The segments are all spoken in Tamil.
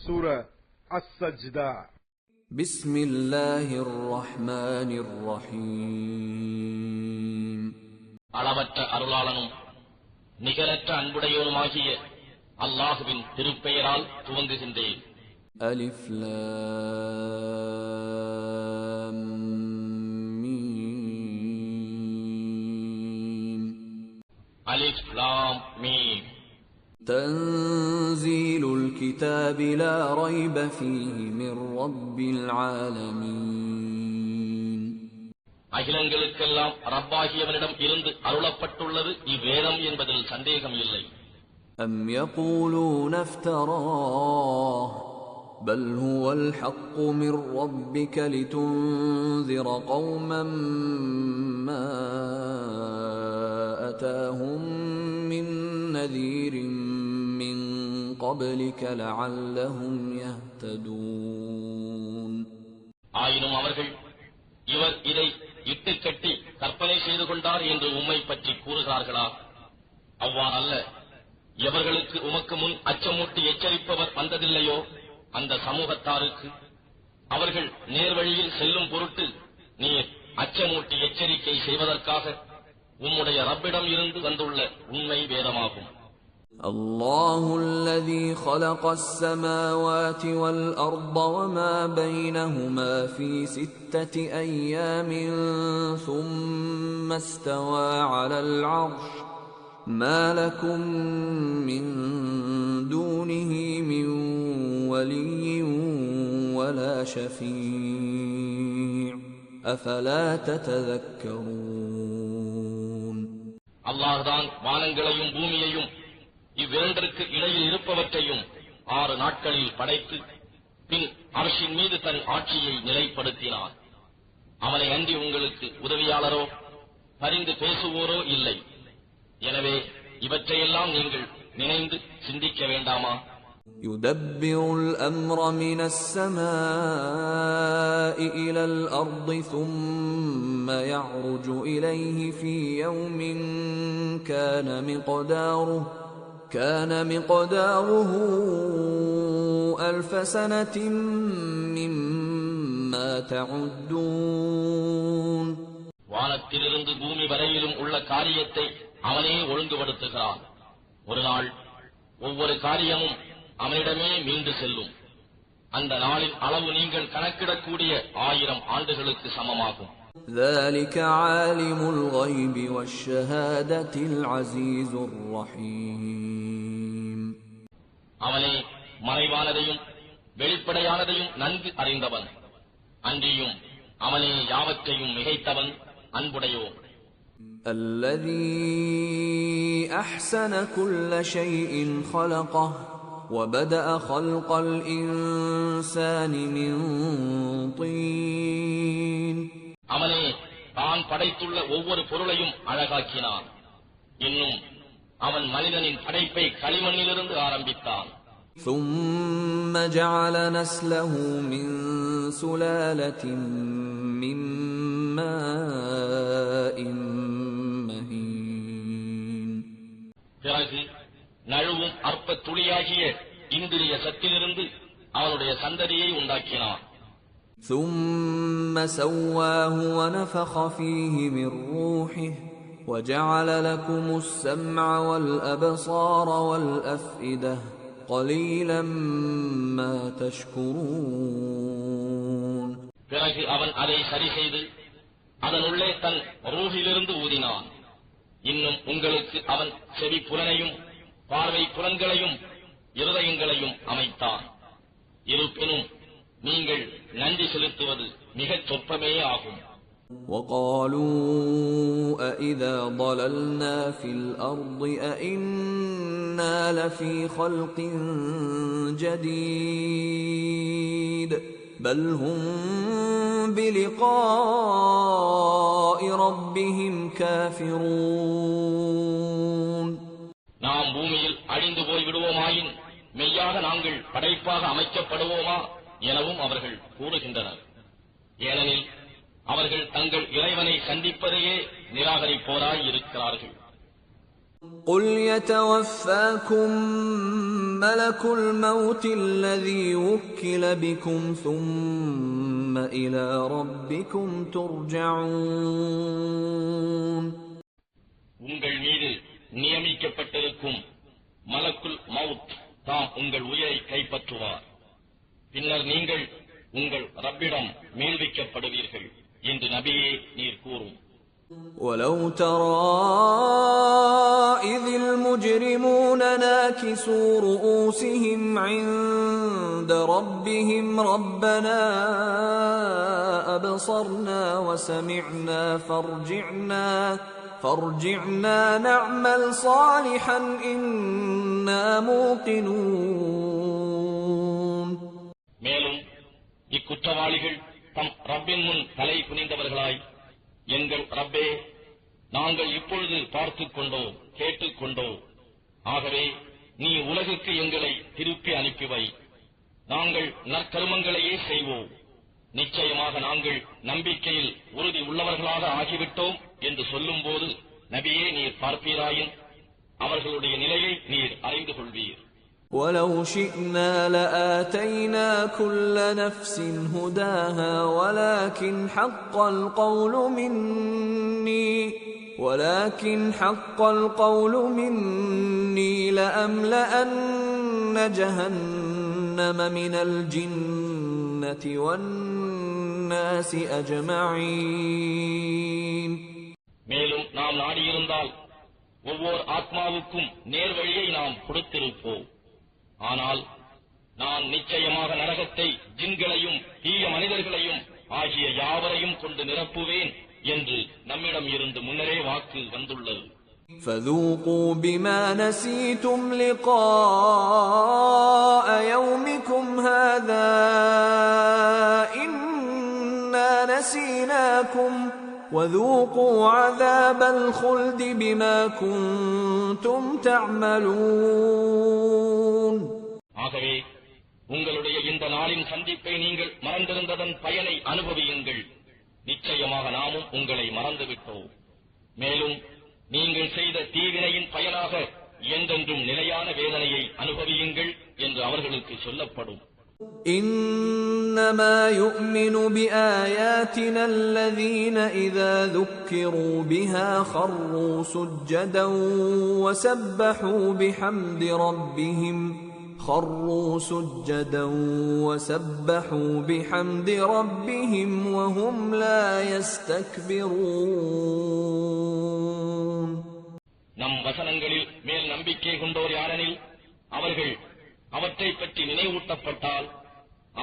சூரா அஸ்-சஜ்தா. பிஸ்மில்லாஹிர் ரஹ்மானிர் ரஹீம். அளவற்ற அருளாளனும் நிகரற்ற அன்புடையோனுமாகிய அல்லாஹுவின் திருப்பெயரால் துவங்குகின்றேன். அலிஃப் லாம் மீம். அலிஃப் லாம் மீம். தன்சீலுல் கிதாபி லா ரைப ஃபீஹி மிர் ரப்பில் ஆலமீன். அகிலங்களுக்கெல்லாம் ரப்பாகியவனிடம் இருந்து அருளப்பட்டுள்ளது இவ்வேதம் என்பதில் சந்தேகம் இல்லை. أم يقولون افتراه بل هو الحق من ربك لتنذر قوما ما أتاهم من نذير من قبلك لعلهم يهتدون. ஆயினும் அவர்கள் இவர் இதை இட்டு கட்டி கற்பனை செய்து கொண்டார் என்று உம்மை பற்றி கூறுகிறார்களா? அவ்வாறல்ல. எவர்களுக்கு உமக்கு முன் அச்சமூட்டி எச்சரிப்பவர் வந்ததில்லையோ அந்த சமூகத்தாருக்கு அவர்கள் நேர்வழியில் செல்லும் பொருட்டு நீர் அச்சமூட்டி எச்சரிக்கை செய்வதற்காக உம்முடைய ரப்பிடம் இருந்து வந்துள்ள உண்மை வேதமாகும். الله الذي خلق السماوات والأرض وما بينهما في 6 أيام ثم استوى على العرش ما لكم من دونه من ولي ولا شفيع أفلا تتذكرون. அல்லாஹ் தான் வானங்களையும் பூமியையும் இவ்விரண்டிற்கு இடையில் இருப்பவற்றையும் 6 நாட்களில் படைத்து பின் அரசின் மீது தன் ஆட்சியை நிலைப்படுத்தினார். அவனை அன்றி உங்களுக்கு உதவியாளரோ பரிந்து பேசுவோரோ இல்லை. எனவே இவற்றையெல்லாம் நீங்கள் நினைந்து சிந்திக்க வேண்டாமா? يدبر الأمر من السماء إلى الأرض ثم يعرج إليه في يوم كان مقداره 1000 سنة مما تعدون. வானத்திலிருந்து பூமி வரையிலும் உள்ள காரியத்தை அவனே ஒழுங்குபடுத்துகிறான். ஒரு நாள் ஒவ்வொரு காரியமும் அவனிடமே மீண்டு செல்லும். அந்த நாளின் அளவு நீங்கள் கணக்கிடக்கூடிய 1000 ஆண்டுகளுக்கு சமமாகும். ذلك عالم الغيب والشهادة العزيز الرحيم. அவனே மறைவானதையும் வெளிப்படையானதையும் நன்கு அறிந்தவன். அன்றியும் அவனே யாவற்றையும் மிகைத்தவன், அன்புடையோன். الذي أحسن كل شيء خلقه وبدأ خلق الإنسان من طين. அவனே தான் படைத்துள்ள ஒவ்வொரு பொருளையும் அழகாக்கினான். இன்னும் அவன் மனிதனின் படைப்பை களிமண்ணிலிருந்து ஆரம்பித்தான். ثم جعل نسله من سلالة من ماء مهين. பிறகு நழுவும் அற்ப துளியாகிய இந்திரிய சத்திலிருந்து அவனுடைய சந்ததியை உண்டாக்கினான். ثم سواه ونفخ فيه من روحه وجعل لكم السمع والأبصار والأفئدة قليلا ما تشكرون. பிறகு அவன் அதை சரி செய்து அதனுள்ளே தன் ரூஹிலிருந்து ஊதினான். இன்னும் உங்களுக்கு அவன் செவி புலனையும் பார்வை புலன்களையும் இருதயங்களையும் அமைத்தான். இருப்பினும் நீங்கள் நன்றி செலுத்துவது மிகச் சொற்பமே ஆகும். وقالوا أإذا ضللنا في الأرض أإنا لفي خلق جديد بل هم بلقاء ربهم كافرون. நாம் பூமியில் அழிந்து போய்விடுவோமாயின் மெய்யாக நாங்கள் படைப்பாக அமைக்கப்படுவோமா எனவும் அவர்கள் கூறுகின்றனர். ஏனெனில் அவர்கள் தங்கள் இறைவனை சந்திப்பதையே நிராகரிப்போராய் இருக்கிறார்கள். قل يتوفاكم ملك الموت الذي وكل بكم ثم إلى ربكم ترجعون. உங்கள் மீது நியமிக்கப்பட்டிருக்கும் மலக்குல் மவுத் தாம் உங்கள் உயிரை கைப்பற்றுவார். பின்னர் நீங்கள் உங்கள் ரப்பிடம் மீள்விக்கப்படுவீர்கள் என்று நபியே நீர் கூறும். ولو ترى إذ المجرمون ناكسوا رؤوسهم عند ربهم ربنا أبصرنا وسمعنا فارجعنا نعمل صالحا إنا موقنون. மேலும் இக்குற்றவாளிகள் தம் ரப்பின் முன் தலை குனிந்தவர்களாய், எங்கள் ரப்பே, நாங்கள் இப்பொழுது பார்த்துக் கொண்டோம், கேட்டுக்கொண்டோம். ஆகவே நீ உலகுக்கு எங்களை திருப்பி அனுப்பிவை. நாங்கள் நற்கருமங்களையே செய்வோம். நிச்சயமாக நாங்கள் நம்பிக்கையில் உறுதி உள்ளவர்களாக ஆகிவிட்டோம் என்று சொல்லும் போது நபியே நீர் பார்ப்பீராயின் அவர்களுடைய நிலையை நீர் அறிந்து கொள்வீர். ولو شئنا لآتينا كل نفس هداها ولكن حق القول مني لأملأن جهنم من الجنة والناس أجمعين. மேலும் நாம் நாடியிருந்தால் ஒவ்வொரு ஆத்மாவுக்கும் நேர்வழியை நாம் கொடுத்திருப்போம். ஆனால் நான் நிச்சயமாக நரகத்தை ஜின்களையும் தீய மனிதர்களையும் ஆகிய யாவரையும் கொண்டு நிரப்புவேன் என்று நம்மிடம் இருந்து முன்னரே வாக்கு வந்துள்ளது. فذوقوا بما نسيتم لقاء يومكم هذا إنا نسيناكم وذوقوا عذاب الخلد بما كنتم تعملون. ஆகவே உங்களுடைய இந்த நாளின் சந்திப்பை நீங்கள் மறந்திருந்ததன் பயனை அனுபவியுங்கள். நிச்சயமாக நாமும் உங்களை மறந்துவிட்டோம். மேலும் நீங்கள் செய்த தீவினையின் பயனாக என்றென்றும் நிலையான வேதனையை அனுபவியுங்கள் என்று அவர்களுக்கு சொல்லப்படும். إنما يؤمن بآياتنا الذين إذا ذكروا بها خروا سجدا وسبحوا بحمد ربهم وهم لا يستكبرون. நம் வசனங்களில் மேல் நம்பிக்கை கொண்டோர் யாரெனில் அவர்கள் அவற்றை பற்றி நினைவூட்டப்பட்டால்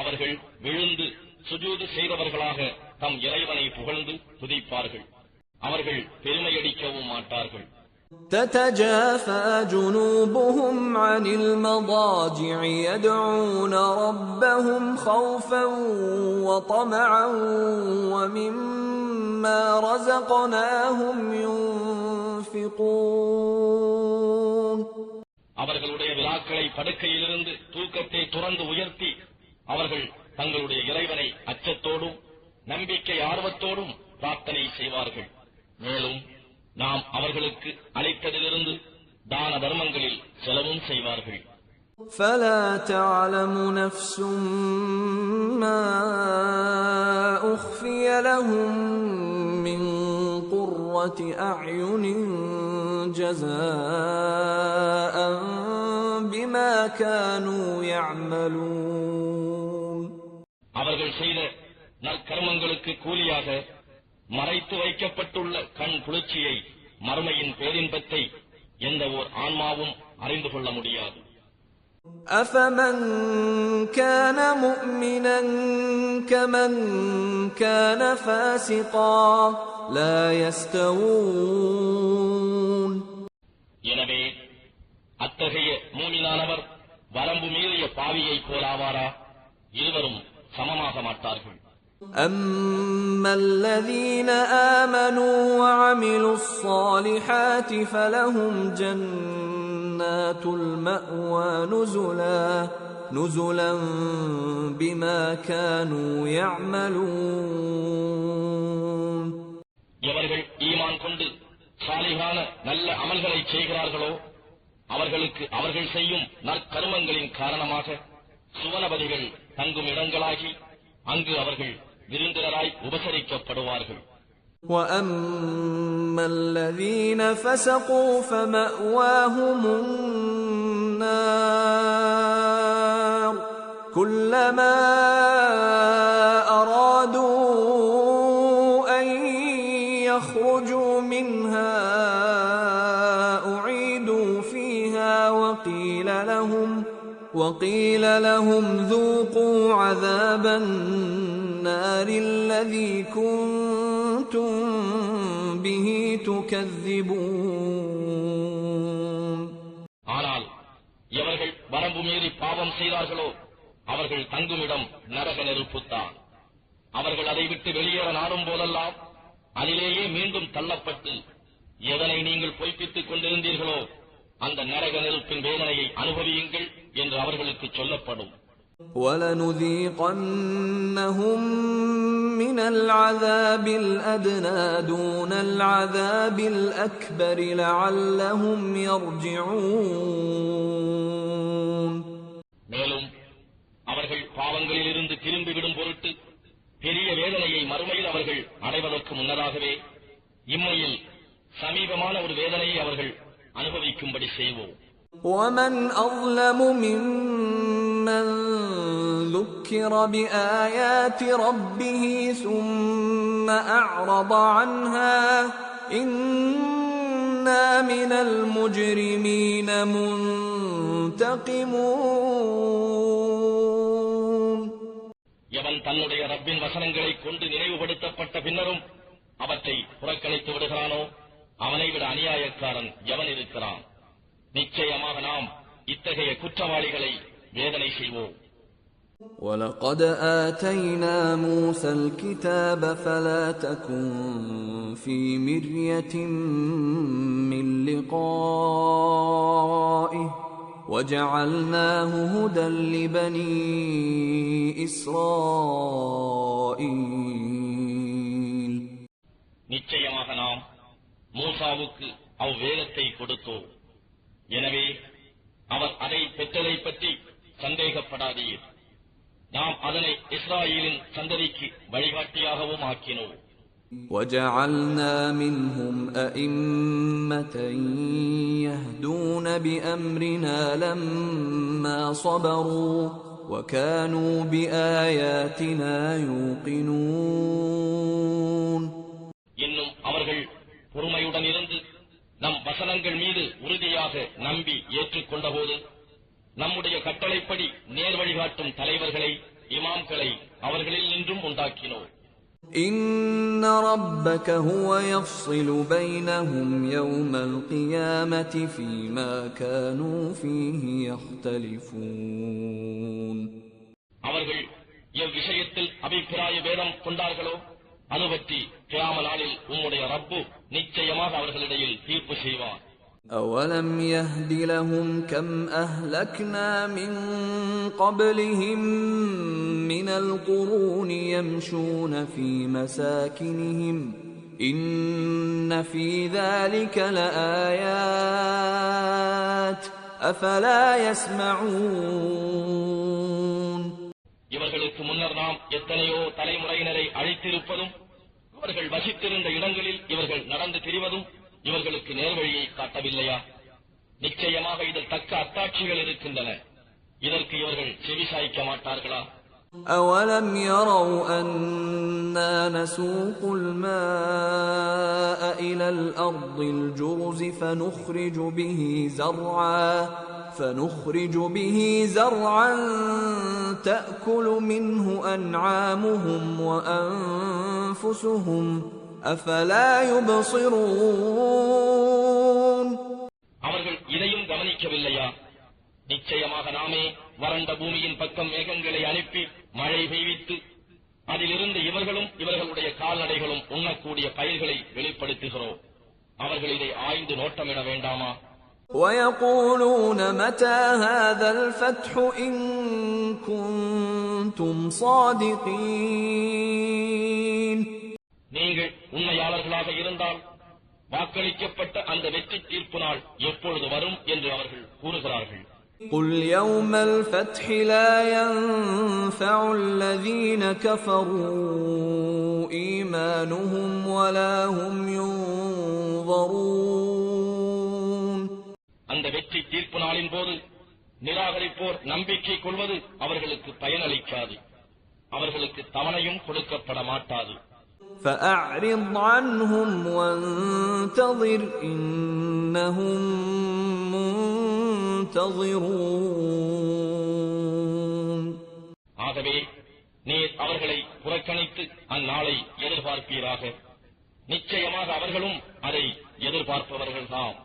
அவர்கள் விழுந்து சுஜூது செய்தவர்களாக தம் இறைவனை புகழ்ந்து துதிப்பார்கள். அவர்கள் பெருமையடிக்கவும் மாட்டார்கள். تتجافى جنوبهم عن المضاجع يدعون ربهم خوفا وطمعا ومما رزقناهم ينفقون. அவர்களுடைய விழாக்களை படுக்கையிலிருந்து தூக்கத்தை துறந்து உயர்த்தி அவர்கள் தங்களுடைய இறைவனை அச்சத்தோடும் நம்பிக்கை ஆர்வத்தோடும் பிரார்த்தனை செய்வார்கள். மேலும் நாம் அவர்களுக்கு அளித்ததிலிருந்து தான தர்மங்களில் செலவும் செய்வார்கள். فلا تعلم نفس ما أخفي لهم من قرة أعين جزاء بما كانوا يعملون. அவர்கள் செய்த நற்கர்மங்களுக்கு கூலியாக மறைத்து வைக்கப்பட்டுள்ள கண் குளிர்ச்சியை, மறுமையின் பேரின்பத்தை எந்த ஓர் ஆன்மாவும் அறிந்து கொள்ள முடியாது. أفمن كان مؤمنا كمن كان فاسقا لا يستوون. எனவே அத்தகைய மூமினானவர் வரம்பு மீறிய பாவியை போலாவாரா? இருவரும் சமமாக மாட்டார்கள். أما الذين آمنوا وعملوا الصالحات فلهم جنات المأوى نزلا بما كانوا يعملون. எவர்கள் ஈமான் கொண்டு சாலிகான நல்ல அமல்களை செய்கிறார்களோ அவர்களுக்கு அவர்கள் செய்யும் நற்கருமங்களின் காரணமாக சுவனபதிகள் தங்கும் இடங்களாகி அங்கு அவர்கள் விருந்தினராய் உபசரிக்கப்படுவார்கள். وَأَمَّا الَّذِينَ فَسَقُوا فَمَأْوَاهُمُ النَّارُ كُلَّمَا أَرَادُوا أَن يَخْرُجُوا مِنْهَا أُعِيدُوا فِيهَا وَقِيلَ لَهُمْ ذُوقُوا عَذَابَ النَّارِ الَّذِي كُنتُم بِهِ تُكَذِّبُونَ. ஆனால் எவர்கள் வரம்பு மீறி பாவம் செய்தார்களோ அவர்கள் தங்குமிடம் நரக நெருப்புத்தான். அவர்கள் அதை விட்டு வெளியேற நாடும் போதெல்லாம் அதிலேயே மீண்டும் தள்ளப்பட்டு எதனை நீங்கள் பொய்ப்பித்துக் கொண்டிருந்தீர்களோ அந்த நரக நெருப்பின் வேதனையை அனுபவியுங்கள் என்று அவர்களுக்கு சொல்லப்படும். وَلَنُذِيقَنَّهُم مِّنَ الْعَذَابِ الْأَدْنَىٰ دُونَ الْعَذَابِ الْأَكْبَرِ لَعَلَّهُمْ يَرْجِعُونَ. மேலும் அவர்கள் பாவங்களிலிருந்து திரும்பிவிடும் பொருட்டு பெரிய வேதனையை மறுமையில் அவர்கள் அடைவதற்கு முன்னதாகவே இம்மையில் சமீபமான ஒரு வேதனையை அவர்கள் அனுபவிக்கும்படி செய்வோம். وَمَنْ أَظْلَمُ مِمَّنْ ذُكِّرَ بِآيَاتِ رَبِّهِ ثُمَّ أَعْرَضَ عَنْهَا إِنَّا مِنَ الْمُجْرِمِينَ مُنْتَقِمُونَ. எவன் தன்னுடைய ரப்பின் வசனங்களைக் கொண்டு நினைவுபடுத்தப்பட்ட பின்னரும் அவற்றை புறக்கணித்து விடுகிறானோ அவனை விட அநியாயக்காரன் எவன் இருக்கிறான்? நிச்சயமாக நாம் இத்தகைய குற்றவாளிகளை வேதனை செய்வோம். وَلَقَدْ آتَيْنَا مُوسَى الْكِتَابَ فَلَا تَكُنْ فِي مِرْيَةٍ مِّن لِقَائِهِ وَجَعَلْنَاهُ هُدًى لِبَنِي إِسْرَائِيلَ. நிச்சயமாக நாம் மூசாவுக்கு அவ்வேதத்தை கொடுத்தோம். எனவே அவர் அதை பெற்றதை பற்றி சந்தேகப்படாதீர். நாம் அதனை இஸ்ராயேலின் சந்ததிக்கு வழிகாட்டியாகவும் ஆக்கினோம். وَجَعَلْنَا مِنْهُمْ أَئِمَّةً يَهْدُونَ بِأَمْرِنَا لَمَّا صَبَرُوا وَكَانُوا بِآيَاتِنَا يُوقِنُونَ. இன்னும் அவர்கள் பொறுமையுடன் இருந்து நம் வசனங்கள் மீது உறுதியாக நம்பி ஏற்றுக்கொண்டபோது நம்முடைய கட்டளைப்படி நேர் வழிகாட்டும் தலைவர்களை இமாம்களை அவர்களில் நின்றும் உண்டாக்கினோம். إِنَّ رَبَّكَ هُوَ يَفْصِلُ بَيْنَهُمْ يَوْمَ الْقِيَامَةِ فِيمَا كَانُوا فِيهِ يَخْتَلِفُونَ. அவர்கள் எவ்விஷயத்தில் அபிப்பிராய பேதம் கொண்டார்களோ அது பற்றி கியாம நாளில் உம்முடைய ரப்பு நிச்சயமாக அவர்களிடையில் தீர்ப்பு செய்வார். أَوَلَمْ يَهْدِ لَهُمْ كَمْ أَهْلَكْنَا مِنْ قَبْلِهِمْ مِنَ الْقُرُونِ يَمْشُونَ فِي مَسَاكِنِهِمْ إِنَّ فِي ذَلِكَ لَآيَاتٍ أَفَلَا يَسْمَعُونَ. இவர்களுக்கு முன்னர் நாம் எத்தனையோ தலைமுறையினரை அழைத்திருப்பதும் அவர்கள் வசித்திருந்த இடங்களில் இவர்கள் நடந்து திரிவதும் இவர்களுக்கு நேர்வழியை காட்டவில்லையா? நிச்சயமாக இதில் தக்க அத்தாட்சிகள் இருக்கின்றன. இதற்கு இவர்கள் செவிசாய்க்க மாட்டார்களா? أَوَلَمْ يَرَوْا أَنَّا نَسُوقُ الْمَاءَ إِلَى الْأَرْضِ الْجُرُزِ فَنُخْرِجُ بِهِ زَرْعًا تَأْكُلُ مِنْهُ أَنْعَامُهُمْ وَأَنْفُسُهُمْ أَفَلَا يُبْصِرُونَ. அவர்கள் இதையும் கவனிக்கவில்லையா? நிச்சயமாக நாமே வறண்ட பூமியின் பக்கம் மேகங்களை அனுப்பி மழை பெய்வித்து அதிலிருந்து இவர்களும் இவர்களுடைய கால்நடைகளும் உண்ணக்கூடிய பயிர்களை வெளிப்படுத்துகிறோம். அவர்கள் இதை ஆய்ந்து நோட்டமிட வேண்டாமா? وَيَقُولُونَ مَتَى هَذَا الْفَتْحُ إِن كُنتُمْ صَادِقِينَ. நீங்கள் உண்மையாளர்களாக இருந்தால் வாக்களிக்கப்பட்ட அந்த வெற்றி தீர்ப்பு நாள் எப்பொழுது வரும் என்று அவர்கள் கூறுகிறார்கள். قل يوم الفتح لا ينفع الذين كفروا إيمانهم ولا هم ينظرون. அந்த வெற்றி தீர்ப்பு நாளின் போது நிராகரிப்போர் நம்பிக்கை கொள்வது அவர்களுக்கு பயனளிக்காது, அவர்களுக்கு தவணையும் கொடுக்கப்பட மாட்டாது. فأعرض عنهم وانتظر إنهم منتظرون. ஆகவே நீர் அவர்களை புறக்கணித்து அந்நாளை எதிர்பார்ப்பீராக. நிச்சயமாக அவர்களும் அதை எதிர்பார்ப்பவர்கள்தாம்.